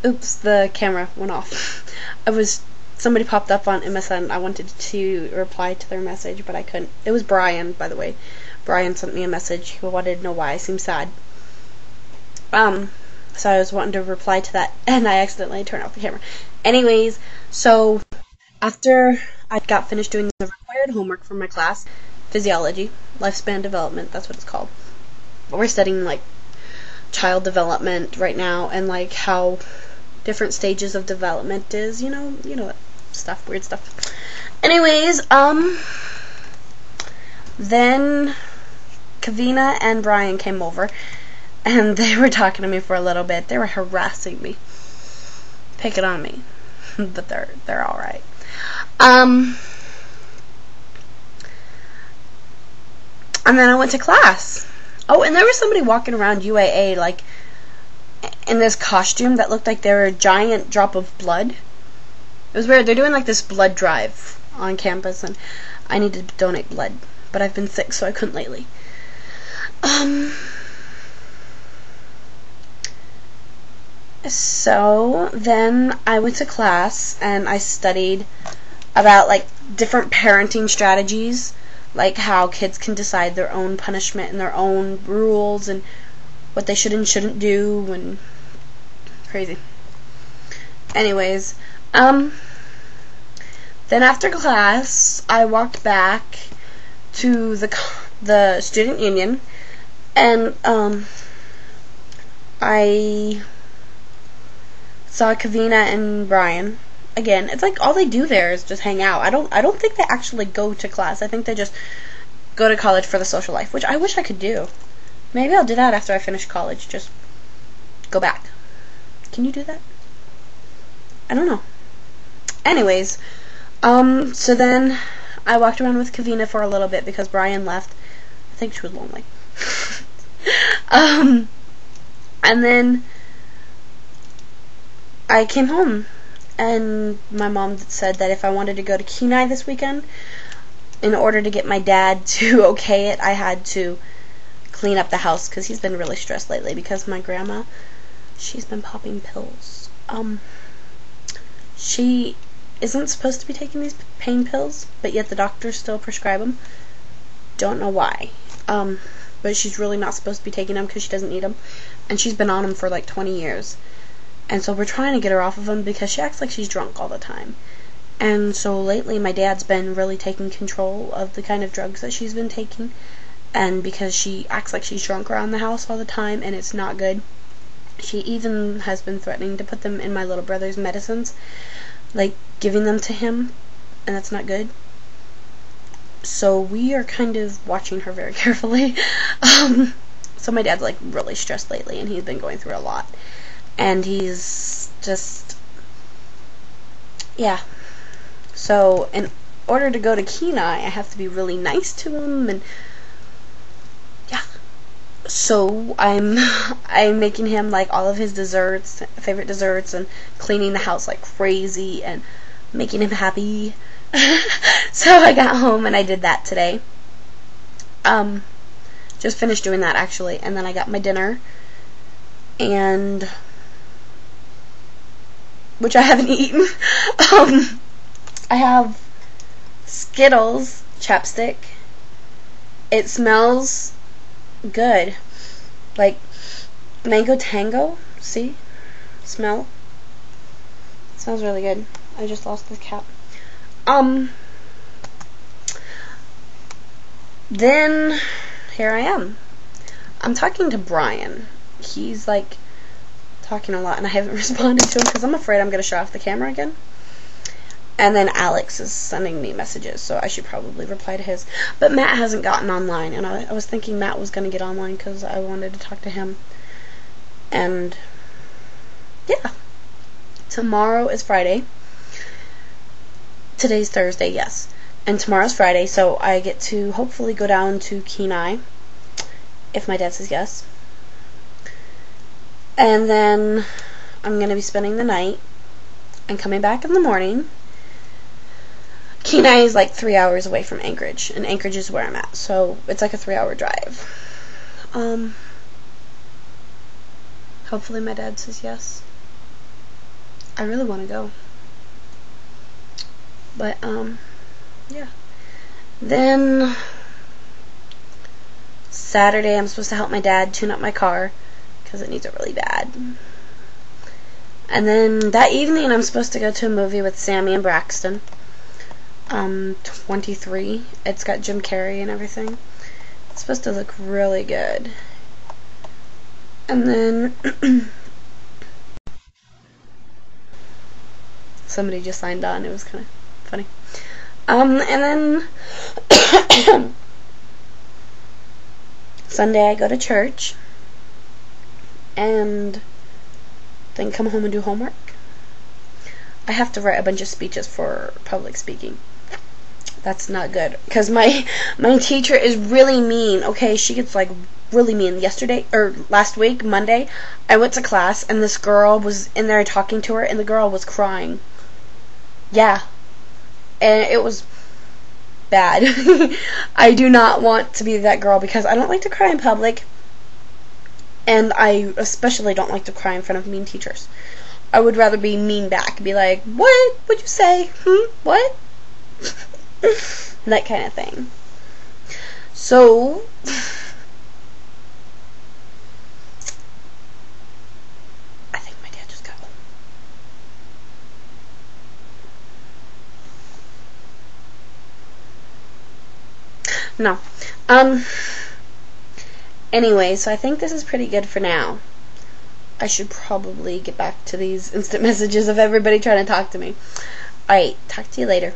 Oops, the camera went off. Somebody popped up on MSN. I wanted to reply to their message, but I couldn't. It was Brian, by the way. Brian sent me a message. He wanted to know why I seemed sad. So I was wanting to reply to that, and I accidentally turned off the camera. Anyways, so after I got finished doing the required homework for my class, physiology, lifespan development, that's what it's called. We're studying like child development right now, and like how different stages of development is, you know stuff, weird stuff. Anyways, then Kavina and Brian came over, and they were talking to me for a little bit. They were harassing me, picking on me, but they're all right. And then I went to class. Oh, and there was somebody walking around UAA, like, in this costume that looked like they were a giant drop of blood. It was weird. They're doing, like, this blood drive on campus, and I need to donate blood. But I've been sick, so I couldn't lately. So, then I went to class, and I studied about, like, different parenting strategies, like how kids can decide their own punishment and their own rules and what they should and shouldn't do, and crazy. Anyways, then after class, I walked back to the student union, and I saw Kavina and Brian. Again, it's like all they do there is just hang out. I don't think they actually go to class. I think they just go to college for the social life, which I wish I could do. Maybe I'll do that after I finish college. Just go back. Can you do that? I don't know. Anyways, so then I walked around with Kavina for a little bit because Brian left. I think she was lonely. And then I came home. And my mom said that if I wanted to go to Kenai this weekend, in order to get my dad to okay it, I had to clean up the house, because he's been really stressed lately because my grandma, she's been popping pills. She isn't supposed to be taking these pain pills, but yet the doctors still prescribe them. Don't know why. But she's really not supposed to be taking them because she doesn't need them. And she's been on them for like 20 years. And so we're trying to get her off of them because she acts like she's drunk all the time. And so lately my dad's been really taking control of the kind of drugs that she's been taking. And because she acts like she's drunk around the house all the time, and it's not good. She even has been threatening to put them in my little brother's medicines. Like, giving them to him. And that's not good. So we are kind of watching her very carefully. So my dad's like really stressed lately, and he's been going through a lot. And he's just, yeah. So in order to go to Kenai, I have to be really nice to him, and yeah. So I'm making him like all of his favorite desserts, and cleaning the house like crazy, and making him happy. So I got home and I did that today. Just finished doing that actually, and then I got my dinner, and which I haven't eaten. I have Skittles chapstick. It smells good, like mango tango. See, smell. It smells really good. I just lost this cap. Then here I am. I'm talking to Brian. He's like talking a lot, and I haven't responded to him because I'm afraid I'm going to shut off the camera again. And then Alex is sending me messages, so I should probably reply to his. But Matt hasn't gotten online, and I was thinking Matt was going to get online because I wanted to talk to him. And yeah, tomorrow is Friday. Today's Thursday, yes. And tomorrow's Friday, so I get to hopefully go down to Kenai, if my dad says yes. And then I'm going to be spending the night and coming back in the morning. Kenai is like 3 hours away from Anchorage, and Anchorage is where I'm at, so it's like a 3-hour drive. Hopefully my dad says yes. I really want to go. But, yeah. Then, Saturday, I'm supposed to help my dad tune up my car, because it needs it really bad. And then, that evening, I'm supposed to go to a movie with Sammy and Braxton. 23. It's got Jim Carrey and everything. It's supposed to look really good. And then, somebody just signed on. It was kind of funny. And then Sunday I go to church and then come home and do homework. I have to write a bunch of speeches for public speaking. That's not good because my teacher is really mean. Okay, she gets like really mean. Last week, Monday, I went to class and this girl was in there talking to her and the girl was crying. Yeah. And it was bad. I do not want to be that girl because I don't like to cry in public. And I especially don't like to cry in front of mean teachers. I would rather be mean back. Be like, what would you say? What? That kind of thing. So, I think my dad just got home. No. Anyway, so I think this is pretty good for now. I should probably get back to these instant messages of everybody trying to talk to me. Alright, talk to you later.